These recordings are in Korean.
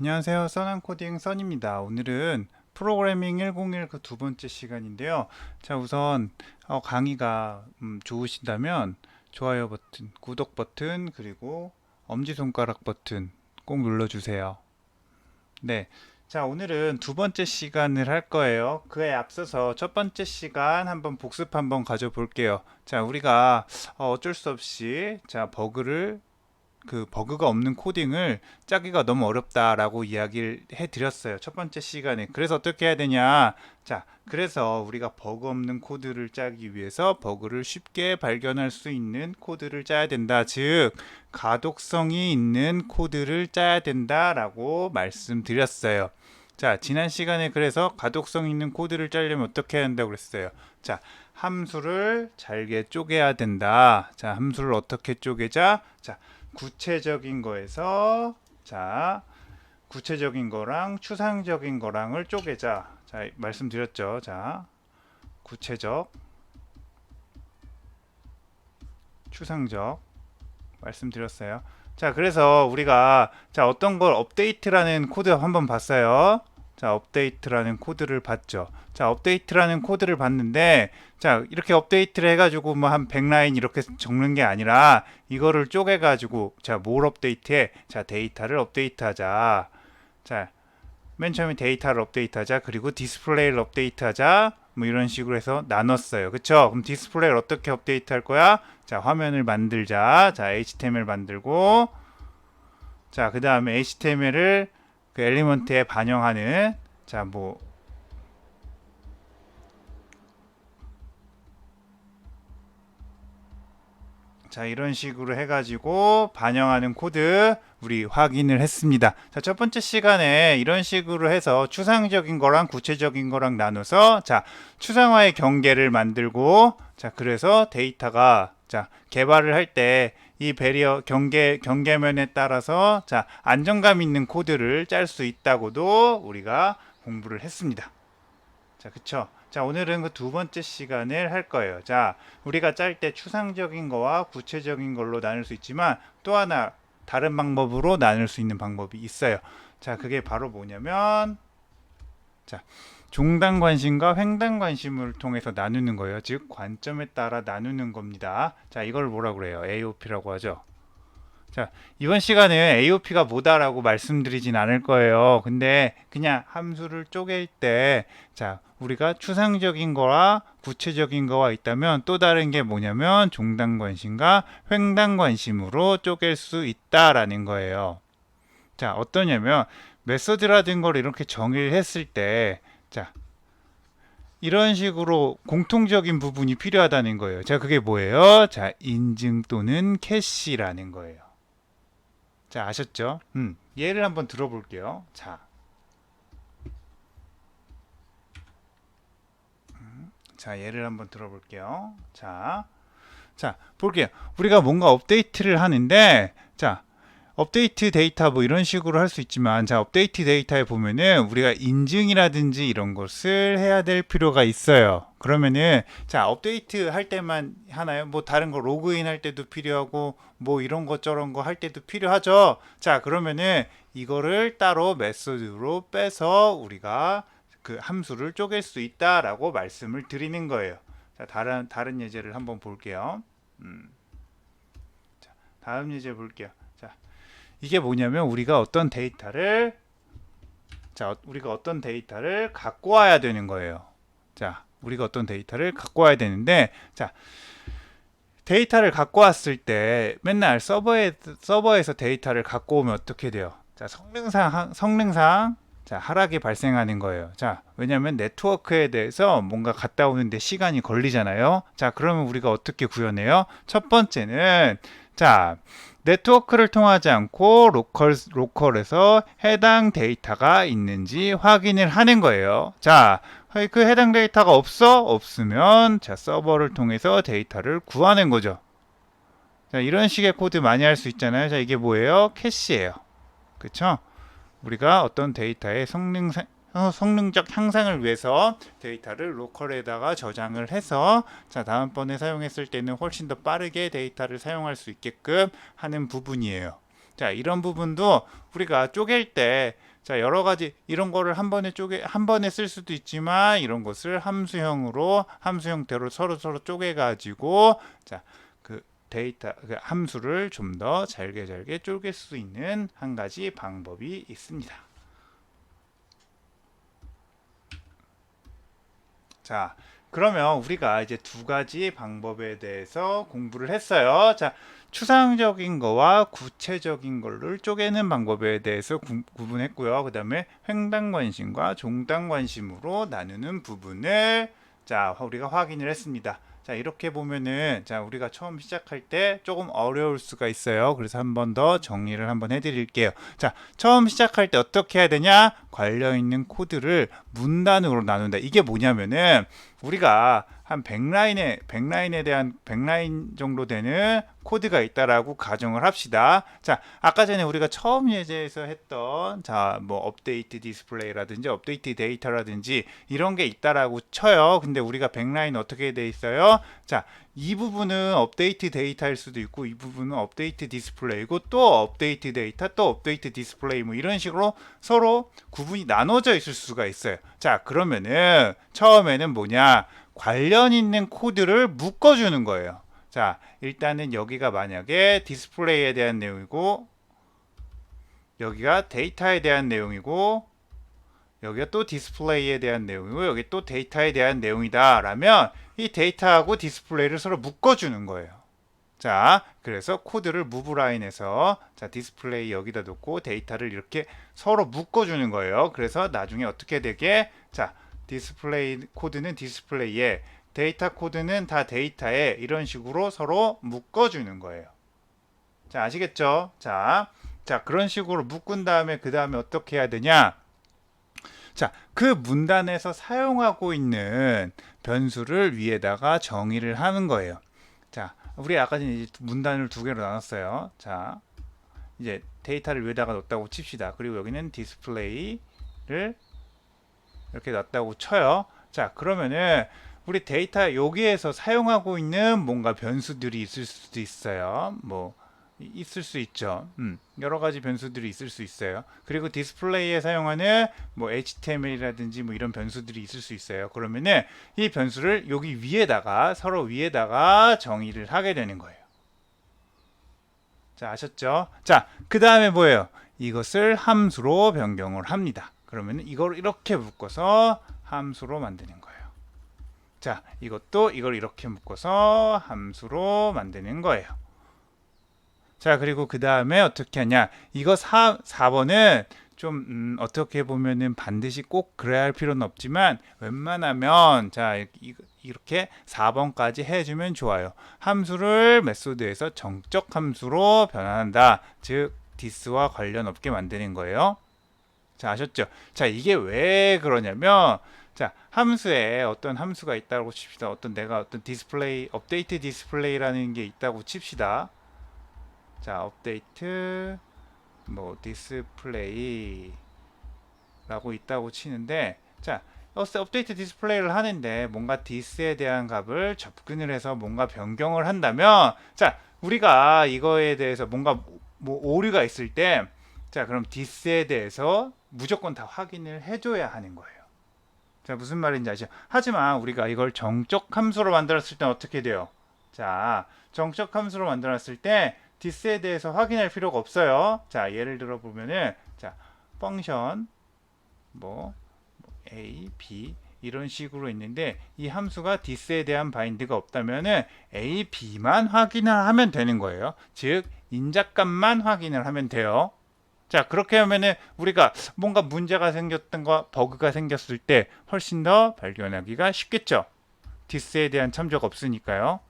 안녕하세요. 써난코딩 써입니다. 오늘은 프로그래밍 101 그 두 번째 시간인데요. 자, 우선 강의가 좋으신다면 좋아요 버튼, 구독 버튼, 그리고 엄지손가락 버튼 꼭 눌러주세요. 네. 자, 오늘은 두 번째 시간을 할 거예요. 그에 앞서서 첫 번째 시간 한번 복습 한번 가져볼게요. 자, 우리가 어쩔 수 없이 버그가 없는 코딩을 짜기가 너무 어렵다라고 이야기를 해드렸어요. 첫 번째 시간에. 그래서 어떻게 해야 되냐? 자, 그래서 우리가 버그 없는 코드를 짜기 위해서 버그를 쉽게 발견할 수 있는 코드를 짜야 된다. 즉, 가독성이 있는 코드를 짜야 된다라고 말씀드렸어요. 자, 지난 시간에 그래서 가독성 있는 코드를 짜려면 어떻게 해야 된다고 그랬어요. 자, 함수를 잘게 쪼개야 된다. 자, 함수를 어떻게 쪼개자? 자, 구체적인 거에서 구체적인 거랑 추상적인 거랑을 쪼개자. 자, 말씀드렸죠. 자, 구체적, 추상적 말씀드렸어요. 자, 그래서 우리가 어떤 걸 업데이트라는 코드 한번 봤어요. 자, 업데이트라는 코드를 봤죠. 자, 업데이트라는 코드를 봤는데, 자, 이렇게 업데이트를 해가지고 뭐 한 100라인 이렇게 적는 게 아니라 이거를 쪼개가지고, 자, 뭘 업데이트해? 자, 데이터를 업데이트하자. 자, 맨 처음에 데이터를 업데이트하자. 그리고 디스플레이를 업데이트하자. 뭐 이런 식으로 해서 나눴어요. 그쵸? 그럼 디스플레이를 어떻게 업데이트 할 거야? 자, 화면을 만들자. 자, HTML 만들고, 자, 그 다음에 HTML을 그 엘리먼트에 반영하는, 자, 뭐, 자, 이런 식으로 해가지고 반영하는 코드 우리 확인을 했습니다. 자, 첫 번째 시간에 이런 식으로 해서 추상적인 거랑 구체적인 거랑 나눠서 자, 추상화의 경계를 만들고 자, 그래서 데이터가 자, 개발을 할 때 이 배리어 경계면에 따라서 자, 안정감 있는 코드를 짤 수 있다고도 우리가 공부를 했습니다. 자, 그쵸? 자, 오늘은 그 두 번째 시간을 할 거예요. 자, 우리가 짤 때 추상적인 거와 구체적인 걸로 나눌 수 있지만 또 하나 다른 방법으로 나눌 수 있는 방법이 있어요. 자, 그게 바로 뭐냐면 자, 종단 관심과 횡단 관심을 통해서 나누는 거예요. 즉, 관점에 따라 나누는 겁니다. 자, 이걸 뭐라고 그래요? AOP라고 하죠. 자, 이번 시간에 AOP가 뭐다라고 말씀드리진 않을 거예요. 근데 그냥 함수를 쪼갤 때, 자, 우리가 추상적인 거와 구체적인 거와 있다면 또 다른 게 뭐냐면 종단 관심과 횡단 관심으로 쪼갤 수 있다라는 거예요. 자, 어떠냐면 메소드라든 걸 이렇게 정의를 했을 때, 자, 이런 식으로 공통적인 부분이 필요하다는 거예요. 자, 그게 뭐예요? 자, 인증 또는 캐시라는 거예요. 자, 아셨죠? 예를 한번 들어볼게요. 자, 예를 한번 들어볼게요. 자, 볼게요. 우리가 뭔가 업데이트를 하는데, 자, 업데이트 데이터 뭐 이런 식으로 할 수 있지만, 자, 업데이트 데이터에 보면은 우리가 인증이라든지 이런 것을 해야 될 필요가 있어요. 그러면은, 자, 업데이트 할 때만 하나요? 뭐 다른 거 로그인 할 때도 필요하고, 뭐 이런 것 저런 거 할 때도 필요하죠? 자, 그러면은 이거를 따로 메소드로 빼서 우리가 그 함수를 쪼갤 수 있다라고 말씀을 드리는 거예요. 자, 다른 예제를 한번 볼게요. 자, 다음 예제 볼게요. 자, 이게 뭐냐면 우리가 어떤 데이터를 갖고 와야 되는 거예요. 자, 우리가 어떤 데이터를 갖고 와야 되는데, 자, 데이터를 갖고 왔을 때 맨날 서버에서 데이터를 갖고 오면 어떻게 돼요? 자, 성능상 자, 하락이 발생하는 거예요. 자, 왜냐하면 네트워크에 대해서 뭔가 갔다 오는데 시간이 걸리잖아요. 자, 그러면 우리가 어떻게 구현해요? 첫 번째는 자, 네트워크를 통하지 않고 로컬에서 해당 데이터가 있는지 확인을 하는 거예요. 자, 그 해당 데이터가 없으면 자, 서버를 통해서 데이터를 구하는 거죠. 자, 이런 식의 코드 많이 할 수 있잖아요. 자, 이게 뭐예요? 캐시예요. 그쵸? 우리가 어떤 데이터의 성능적 향상을 위해서 데이터를 로컬에다가 저장을 해서 자, 다음번에 사용했을 때는 훨씬 더 빠르게 데이터를 사용할 수 있게끔 하는 부분이에요. 자, 이런 부분도 우리가 쪼갤 때 자, 여러 가지 이런 거를 한 번에 쓸 수도 있지만 이런 것을 함수 형태로 서로 쪼개 가지고 자, 그 데이터 그 함수를 좀 더 잘게 쪼갤 수 있는 한 가지 방법이 있습니다. 자, 그러면 우리가 이제 두 가지 방법에 대해서 공부를 했어요. 자, 추상적인 거와 구체적인 거를 쪼개는 방법에 대해서 구분했고요. 그 다음에 횡단관심과 종단관심으로 나누는 부분을 자, 우리가 확인을 했습니다. 자, 이렇게 보면은 자, 우리가 처음 시작할 때 조금 어려울 수가 있어요. 그래서 한 번 더 정리를 한번 해드릴게요. 자, 처음 시작할 때 어떻게 해야 되냐? 관련 있는 코드를 문단으로 나눈다. 이게 뭐냐면은 우리가 한 100라인 정도 되는 코드가 있다라고 가정을 합시다. 자, 아까 전에 우리가 처음 예제에서 했던 자, 뭐 업데이트 디스플레이라든지 업데이트 데이터라든지 이런 게 있다라고 쳐요. 근데 우리가 100라인 어떻게 돼 있어요? 자, 이 부분은 업데이트 데이터일 수도 있고 이 부분은 업데이트 디스플레이고 또 업데이트 데이터 또 업데이트 디스플레이 뭐 이런 식으로 서로 구분이 나눠져 있을 수가 있어요. 자, 그러면은 처음에는 뭐냐? 관련 있는 코드를 묶어주는 거예요. 자, 일단은 여기가 만약에 디스플레이에 대한 내용이고 여기가 데이터에 대한 내용이고 여기가 또 디스플레이에 대한 내용이고 여기 또 데이터에 대한 내용이다 라면 이 데이터하고 디스플레이를 서로 묶어주는 거예요. 자, 그래서 코드를 move 라인에서 자, 디스플레이 여기다 놓고 데이터를 이렇게 서로 묶어주는 거예요. 그래서 나중에 어떻게 되게 자, 디스플레이 코드는 디스플레이에 데이터 코드는 다 데이터에 이런 식으로 서로 묶어주는 거예요. 자, 아시겠죠? 자, 그런 식으로 묶은 다음에 그 다음에 어떻게 해야 되냐? 자, 그 문단에서 사용하고 있는 변수를 위에다가 정의를 하는 거예요. 자, 우리 아까 전에 이제 문단을 두 개로 나눴어요. 자, 이제 데이터를 위에다가 넣었다고 칩시다. 그리고 여기는 디스플레이를 이렇게 놨다고 쳐요. 자, 그러면은 우리 데이터 여기에서 사용하고 있는 뭔가 변수들이 있을 수도 있어요. 뭐 있을 수 있죠. 여러 가지 변수들이 있을 수 있어요. 그리고 디스플레이에 사용하는 뭐 HTML이라든지 뭐 이런 변수들이 있을 수 있어요. 그러면은 이 변수를 여기 위에다가 서로 위에다가 정의를 하게 되는 거예요. 자, 아셨죠? 자, 그 다음에 뭐예요? 이것을 함수로 변경을 합니다. 그러면 이걸 이렇게 묶어서 함수로 만드는 거예요. 자, 이것도 이걸 이렇게 묶어서 함수로 만드는 거예요. 자, 그리고 그 다음에 어떻게 하냐? 이거 4번은 좀 어떻게 보면은 반드시 꼭 그래야 할 필요는 없지만 웬만하면 자, 이렇게 4번까지 해주면 좋아요. 함수를 메소드에서 정적 함수로 변환한다. 즉 this와 관련 없게 만드는 거예요. 자, 아셨죠? 자, 이게 왜 그러냐면 자, 함수에 어떤 함수가 있다고 칩시다. 내가 어떤 디스플레이, 업데이트 디스플레이라는 게 있다고 칩시다. 자, 업데이트 뭐 디스플레이 라고 있다고 치는데 자, 업데이트 디스플레이를 하는데 뭔가 this에 대한 값을 접근을 해서 뭔가 변경을 한다면 자, 우리가 이거에 대해서 뭔가 뭐 오류가 있을 때 자, 그럼 this에 대해서 무조건 다 확인을 해줘야 하는 거예요. 자, 무슨 말인지 아시죠? 하지만 우리가 이걸 정적 함수로 만들었을 때 어떻게 돼요? 자, 정적 함수로 만들었을 때 this에 대해서 확인할 필요가 없어요. 자, 예를 들어 보면은 자, 펑션 뭐 a, b 이런 식으로 있는데 이 함수가 this에 대한 바인드가 없다면은 a, b만 확인을 하면 되는 거예요. 즉 인자값만 확인을 하면 돼요. 자, 그렇게 하면은 우리가 뭔가 문제가 생겼던가 버그가 생겼을 때 훨씬 더 발견하기가 쉽겠죠. this에 대한 참조가 없으니까요.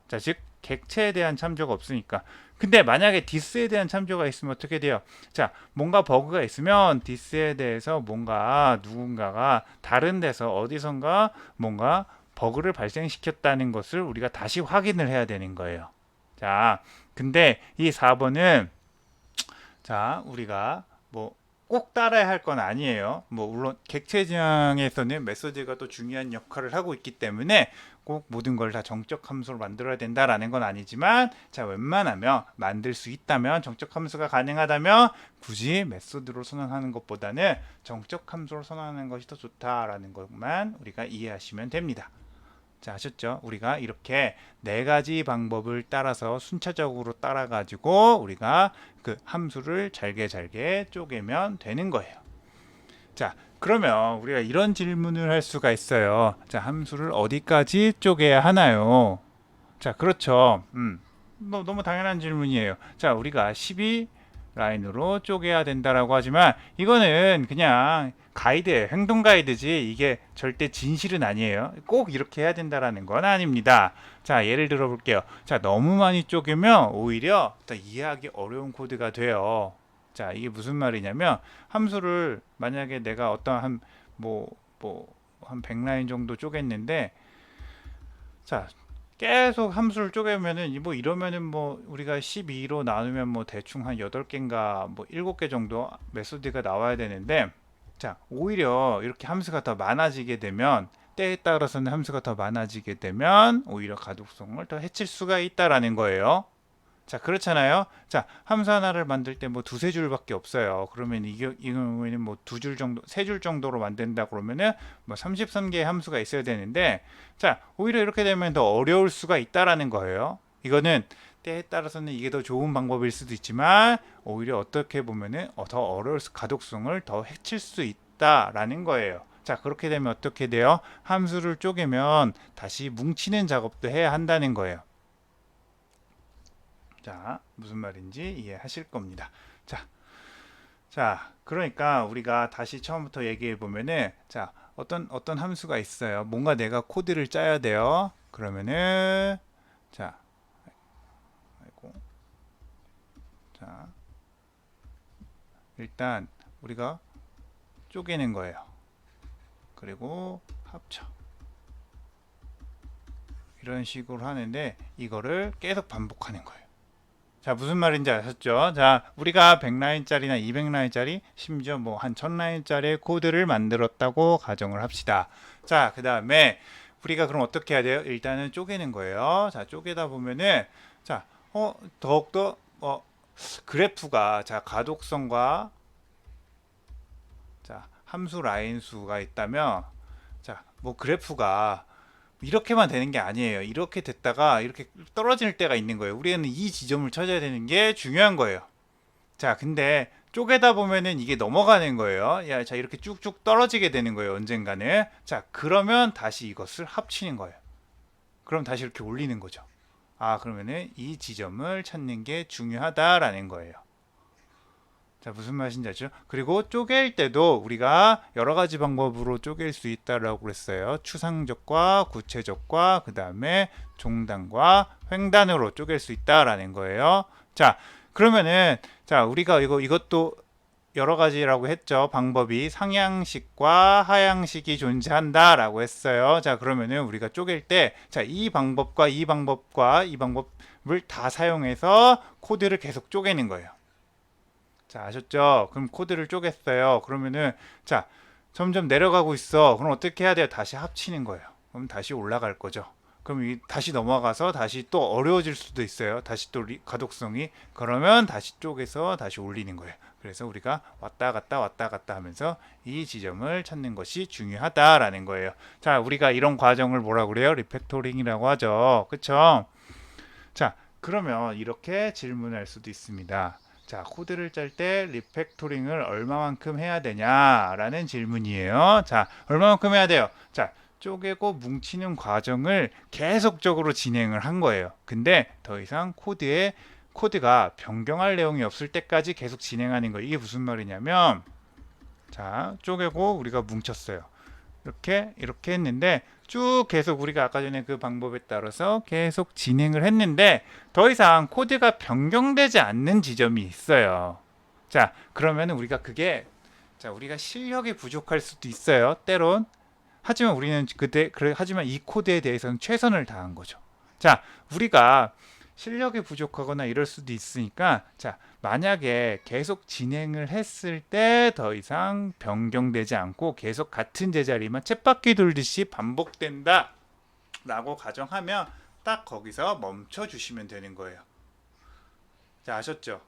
자, 즉 객체에 대한 참조가 없으니까. 근데 만약에 this에 대한 참조가 있으면 어떻게 돼요? 자, 뭔가 버그가 있으면 this에 대해서 뭔가 누군가가 다른 데서 어디선가 뭔가 버그를 발생시켰다는 것을 우리가 다시 확인을 해야 되는 거예요. 자, 근데 이 4번은 자, 우리가 뭐 꼭 따라야 할 건 아니에요. 뭐 물론 객체 지향에서는 메소드가 또 중요한 역할을 하고 있기 때문에 꼭 모든 걸 다 정적 함수로 만들어야 된다라는 건 아니지만, 자, 웬만하면 만들 수 있다면, 정적 함수가 가능하다면 굳이 메소드로 선언하는 것보다는 정적 함수로 선언하는 것이 더 좋다라는 것만 우리가 이해하시면 됩니다. 자, 아셨죠? 우리가 이렇게 네 가지 방법을 따라서 순차적으로 따라가지고 우리가 그 함수를 잘게 쪼개면 되는 거예요. 자, 그러면 우리가 이런 질문을 할 수가 있어요. 자, 함수를 어디까지 쪼개야 하나요? 자, 그렇죠. 너무 당연한 질문이에요. 자, 우리가 12 라인으로 쪼개야 된다라고 하지만 이거는 그냥 가이드예요. 행동 가이드지 이게 절대 진실은 아니에요. 꼭 이렇게 해야 된다라는 건 아닙니다. 자, 예를 들어 볼게요. 자, 너무 많이 쪼개면 오히려 이해하기 어려운 코드가 돼요. 자, 이게 무슨 말이냐면 함수를 만약에 내가 어떤 한 100라인 정도 쪼갰는데, 자, 계속 함수를 쪼개면은 뭐 이러면은 뭐 우리가 12로 나누면 뭐 대충 한 8개인가 뭐 7개 정도 메소드가 나와야 되는데, 자, 오히려 이렇게 함수가 더 많아지게 되면, 때에 따라서는 함수가 더 많아지게 되면 오히려 가독성을 더 해칠 수가 있다라는 거예요. 자, 그렇잖아요. 자, 함수 하나를 만들 때 뭐 두세 줄밖에 없어요. 그러면 이 경우에는 뭐 두 줄 정도, 세 줄 정도로 만든다 그러면은 뭐 33개의 함수가 있어야 되는데, 자, 오히려 이렇게 되면 더 어려울 수가 있다라는 거예요. 이거는 때에 따라서는 이게 더 좋은 방법일 수도 있지만, 오히려 어떻게 보면은 더 어려울 가독성을 더 해칠 수 있다라는 거예요. 자, 그렇게 되면 어떻게 돼요? 함수를 쪼개면 다시 뭉치는 작업도 해야 한다는 거예요. 자, 무슨 말인지 이해하실 겁니다. 자, 그러니까 우리가 다시 처음부터 얘기해 보면은, 자, 어떤 함수가 있어요. 뭔가 내가 코드를 짜야 돼요. 그러면은, 자, 아이고, 자, 일단 우리가 쪼개는 거예요. 그리고 합쳐. 이런 식으로 하는데 이거를 계속 반복하는 거예요. 자, 무슨 말인지 아셨죠? 자, 우리가 100라인짜리나 200라인짜리, 심지어 뭐 한 1000라인짜리 코드를 만들었다고 가정을 합시다. 자, 그 다음에 우리가 그럼 어떻게 해야 돼요? 일단은 쪼개는 거예요. 자, 쪼개다 보면은, 자, 더욱더 그래프가, 자, 가독성과, 자, 함수 라인 수가 있다면, 자, 뭐 그래프가 이렇게만 되는 게 아니에요. 이렇게 됐다가 이렇게 떨어질 때가 있는 거예요. 우리는 이 지점을 찾아야 되는 게 중요한 거예요. 자, 근데 쪼개다 보면은 이게 넘어가는 거예요. 야, 자, 이렇게 쭉쭉 떨어지게 되는 거예요. 언젠가는. 자, 그러면 다시 이것을 합치는 거예요. 그럼 다시 이렇게 올리는 거죠. 아, 그러면은 이 지점을 찾는 게 중요하다라는 거예요. 자, 무슨 말인지 아죠? 그리고 쪼갤 때도 우리가 여러 가지 방법으로 쪼갤 수 있다라고 그랬어요. 추상적과 구체적과 그 다음에 종단과 횡단으로 쪼갤 수 있다라는 거예요. 자, 그러면은, 자, 우리가 이것도 여러 가지라고 했죠. 방법이 상향식과 하향식이 존재한다라고 했어요. 자, 그러면은 우리가 쪼갤 때, 자, 이 방법과 이 방법과 이 방법을 다 사용해서 코드를 계속 쪼개는 거예요. 자, 아셨죠? 그럼 코드를 쪼갰어요. 그러면은, 자, 점점 내려가고 있어. 그럼 어떻게 해야 돼요? 다시 합치는 거예요. 그럼 다시 올라갈 거죠. 그럼 다시 넘어가서 다시 또 어려워질 수도 있어요. 다시 또 가독성이. 그러면 다시 쪼개서 다시 올리는 거예요. 그래서 우리가 왔다 갔다 하면서 이 지점을 찾는 것이 중요하다라는 거예요. 자, 우리가 이런 과정을 뭐라고 그래요? 리팩토링이라고 하죠. 그쵸? 자, 그러면 이렇게 질문할 수도 있습니다. 자, 코드를 짤 때 리팩토링을 얼마만큼 해야 되냐라는 질문이에요. 자, 얼마만큼 해야 돼요? 자, 쪼개고 뭉치는 과정을 계속적으로 진행을 한 거예요. 근데 더 이상 코드가 변경할 내용이 없을 때까지 계속 진행하는 거예요. 이게 무슨 말이냐면, 자, 쪼개고 우리가 뭉쳤어요. 이렇게 했는데 쭉 계속 우리가 아까 전에 그 방법에 따라서 계속 진행을 했는데 더 이상 코드가 변경되지 않는 지점이 있어요. 자, 그러면 우리가 우리가 실력이 부족할 수도 있어요. 때론. 하지만 우리는 하지만 이 코드에 대해서는 최선을 다한 거죠. 자, 우리가 실력이 부족하거나 이럴 수도 있으니까 자, 만약에 계속 진행을 했을 때 더 이상 변경되지 않고 계속 같은 제자리만 쳇바퀴 돌듯이 반복된다 라고 가정하면 딱 거기서 멈춰 주시면 되는 거예요. 자, 아셨죠?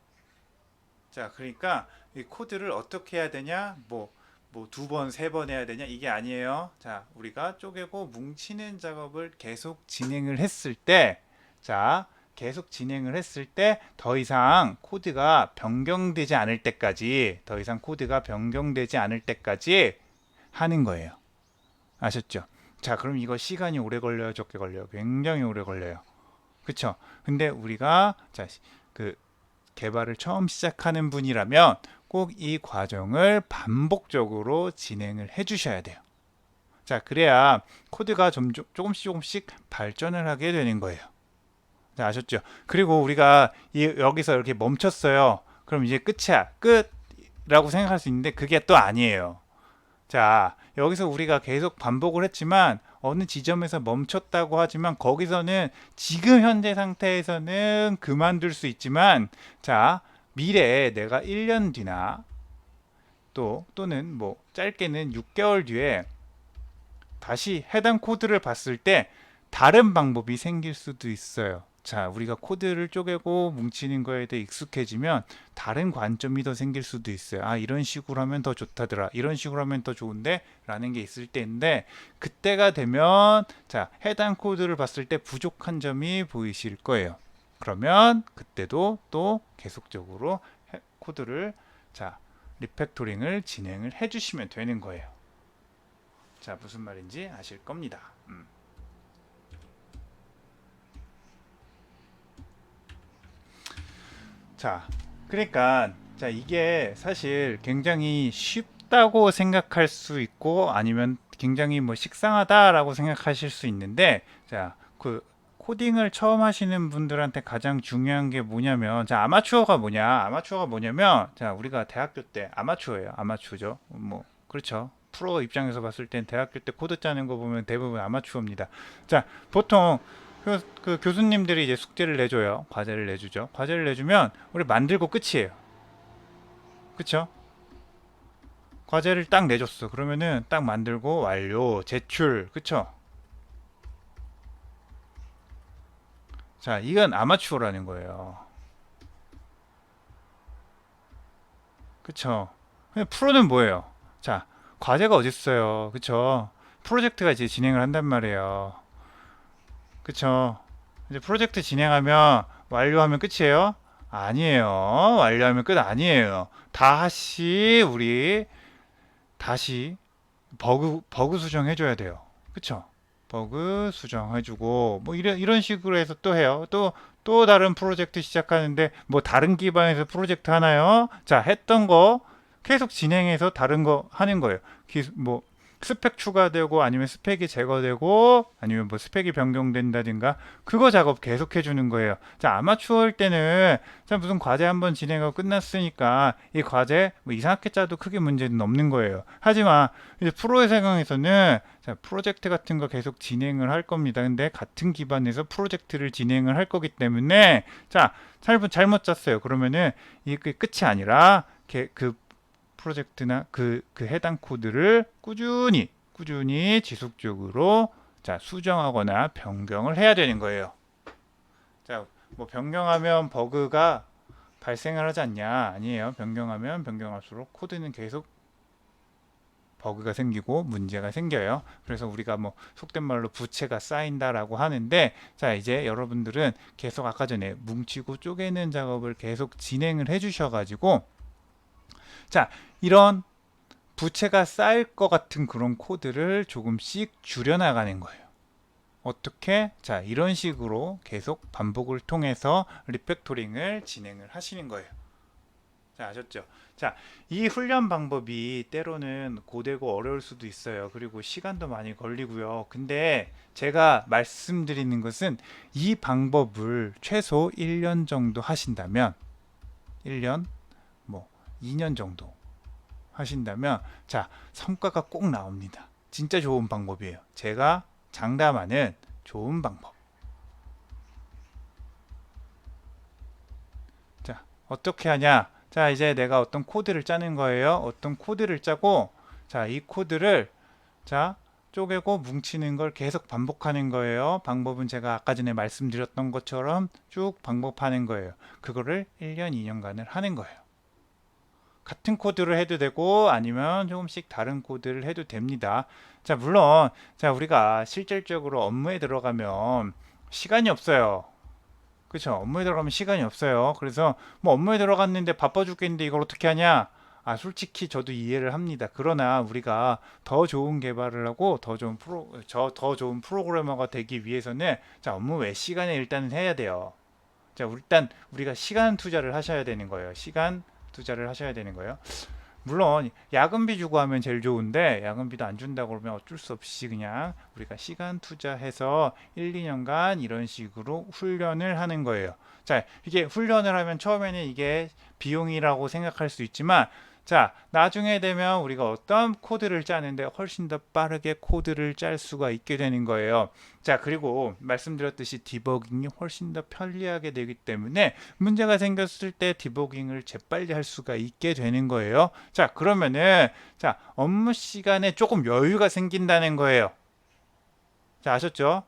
자, 그러니까 이 코드를 어떻게 해야 되냐? 뭐 두 번, 세 번 해야 되냐? 이게 아니에요. 자, 우리가 쪼개고 뭉치는 작업을 계속 진행을 했을 때, 자, 계속 진행을 했을 때 더 이상 코드가 변경되지 않을 때까지, 더 이상 코드가 변경되지 않을 때까지 하는 거예요. 아셨죠? 자, 그럼 이거 시간이 오래 걸려요, 적게 걸려요? 굉장히 오래 걸려요. 그쵸? 근데 우리가 자, 그 개발을 처음 시작하는 분이라면 꼭 이 과정을 반복적으로 진행을 해 주셔야 돼요. 자, 그래야 코드가 조금씩 발전을 하게 되는 거예요. 자, 아셨죠? 그리고 우리가 여기서 이렇게 멈췄어요. 그럼 이제 끝이야. 끝이라고 생각할 수 있는데 그게 또 아니에요. 자, 여기서 우리가 계속 반복을 했지만 어느 지점에서 멈췄다고 하지만 거기서는 지금 현재 상태에서는 그만둘 수 있지만 자, 미래에 내가 1년 뒤나 또는 뭐 짧게는 6개월 뒤에 다시 해당 코드를 봤을 때 다른 방법이 생길 수도 있어요. 자, 우리가 코드를 쪼개고 뭉치는 거에 대해 익숙해지면 다른 관점이 더 생길 수도 있어요. 아, 이런 식으로 하면 더 좋다더라. 이런 식으로 하면 더 좋은데? 라는 게 있을 때인데, 그때가 되면, 자, 해당 코드를 봤을 때 부족한 점이 보이실 거예요. 그러면 그때도 또 계속적으로 코드를, 자, 리팩토링을 진행을 해주시면 되는 거예요. 자, 무슨 말인지 아실 겁니다. 자, 그러니까 자, 이게 사실 굉장히 쉽다고 생각할 수 있고 아니면 굉장히 뭐 식상하다라고 생각하실 수 있는데 자, 그 코딩을 처음 하시는 분들한테 가장 중요한 게 뭐냐면 자, 아마추어가 뭐냐? 아마추어가 뭐냐면 자, 우리가 대학교 때 아마추어예요. 아마추어죠. 뭐 그렇죠. 프로 입장에서 봤을 땐 대학교 때 코드 짜는 거 보면 대부분 아마추어입니다. 자, 보통 그 교수님들이 이제 숙제를 내줘요. 과제를 내주죠. 과제를 내주면 우리 만들고 끝이에요. 그쵸? 과제를 딱 내줬어. 그러면은 딱 만들고 완료, 제출. 그쵸? 자, 이건 아마추어라는 거예요. 그쵸? 근데 프로는 뭐예요? 자, 과제가 어딨어요. 그쵸? 프로젝트가 이제 진행을 한단 말이에요. 그쵸? 이제 프로젝트 진행하면 완료하면 끝이에요? 아니에요. 완료하면 끝 아니에요. 우리 다시 버그 수정해줘야 돼요. 그쵸? 버그 수정해주고 뭐 이런 식으로 해서 또 해요. 또 다른 프로젝트 시작하는데 뭐 다른 기반에서 프로젝트 하나요? 자, 했던 거 계속 진행해서 다른 거 하는 거예요. 뭐 스펙 추가되고 아니면 스펙이 제거되고 아니면 뭐 스펙이 변경된다든가 그거 작업 계속 해주는 거예요. 자, 아마추어일 때는 자, 무슨 과제 한번 진행하고 끝났으니까 이 과제 뭐 이상하게 짜도 크게 문제는 없는 거예요. 하지만 이제 프로의 상황에서는 자, 프로젝트 같은 거 계속 진행을 할 겁니다. 근데 같은 기반에서 프로젝트를 진행을 할 거기 때문에 자, 잘못 짰어요. 그러면은 이게 끝이 아니라 그 프로젝트나 그 해당 코드를 꾸준히 지속적으로 자, 수정하거나 변경을 해야 되는 거예요. 자, 뭐 변경하면 버그가 발생을 하지 않냐? 아니에요. 변경하면 변경할수록 코드는 계속 버그가 생기고 문제가 생겨요. 그래서 우리가 뭐 속된 말로 부채가 쌓인다라고 하는데 자, 이제 여러분들은 계속 아까 전에 뭉치고 쪼개는 작업을 계속 진행을 해 주셔 가지고 자, 이런 부채가 쌓일 것 같은 그런 코드를 조금씩 줄여나가는 거예요. 어떻게? 자, 이런 식으로 계속 반복을 통해서 리팩토링을 진행을 하시는 거예요. 자, 아셨죠? 자, 이 훈련 방법이 때로는 고되고 어려울 수도 있어요. 그리고 시간도 많이 걸리고요. 근데 제가 말씀드리는 것은 이 방법을 최소 1년 정도 하신다면 1년, 뭐 2년 정도 하신다면 자, 성과가 꼭 나옵니다. 진짜 좋은 방법이에요. 제가 장담하는 좋은 방법. 어떻게 하냐? 자, 이제 내가 어떤 코드를 짜는 거예요. 어떤 코드를 짜고, 자, 이 코드를, 자, 쪼개고 뭉치는 걸 계속 반복하는 거예요. 방법은 제가 아까 전에 말씀드렸던 것처럼 쭉 반복하는 거예요. 그거를 1년, 2년간을 하는 거예요. 같은 코드를 해도 되고 아니면 조금씩 다른 코드를 해도 됩니다. 자, 물론 자, 우리가 실질적으로 업무에 들어가면 시간이 없어요. 그렇죠? 업무에 들어가면 시간이 없어요. 그래서 뭐 업무에 들어갔는데 바빠 죽겠는데 이걸 어떻게 하냐? 아, 솔직히 저도 이해를 합니다. 그러나 우리가 더 좋은 개발을 하고 더 좋은 프로그래머가 되기 위해서는 자, 업무 외 시간에 일단은 해야 돼요. 자, 일단 우리가 시간 투자를 하셔야 되는 거예요. 시간 투자를 하셔야 되는 거예요. 물론 야근비 주고 하면 제일 좋은데 야근비도 안 준다고 그러면 어쩔 수 없이 그냥 우리가 시간 투자해서 1, 2년간 이런 식으로 훈련을 하는 거예요. 자, 이게 훈련을 하면 처음에는 이게 비용이라고 생각할 수 있지만 자, 나중에 되면 우리가 어떤 코드를 짜는데 훨씬 더 빠르게 코드를 짤 수가 있게 되는 거예요. 자, 그리고 말씀드렸듯이 디버깅이 훨씬 더 편리하게 되기 때문에 문제가 생겼을 때 디버깅을 재빨리 할 수가 있게 되는 거예요. 자, 그러면은 자, 업무 시간에 조금 여유가 생긴다는 거예요. 자, 아셨죠?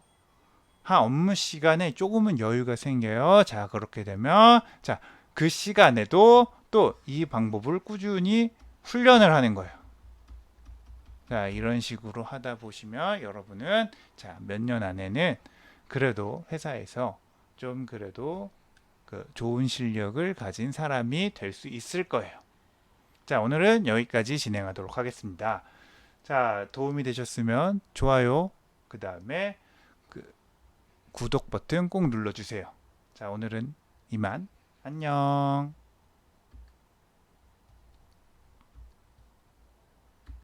업무 시간에 조금은 여유가 생겨요. 자, 그렇게 되면 자, 그 시간에도 또 이 방법을 꾸준히 훈련을 하는 거예요. 자, 이런 식으로 하다 보시면 여러분은 자, 몇 년 안에는 그래도 회사에서 좀 그래도 그 좋은 실력을 가진 사람이 될 수 있을 거예요. 자, 오늘은 여기까지 진행하도록 하겠습니다. 자, 도움이 되셨으면 좋아요, 그 다음에 그 구독 버튼 꼭 눌러주세요. 자, 오늘은 이만. 안녕.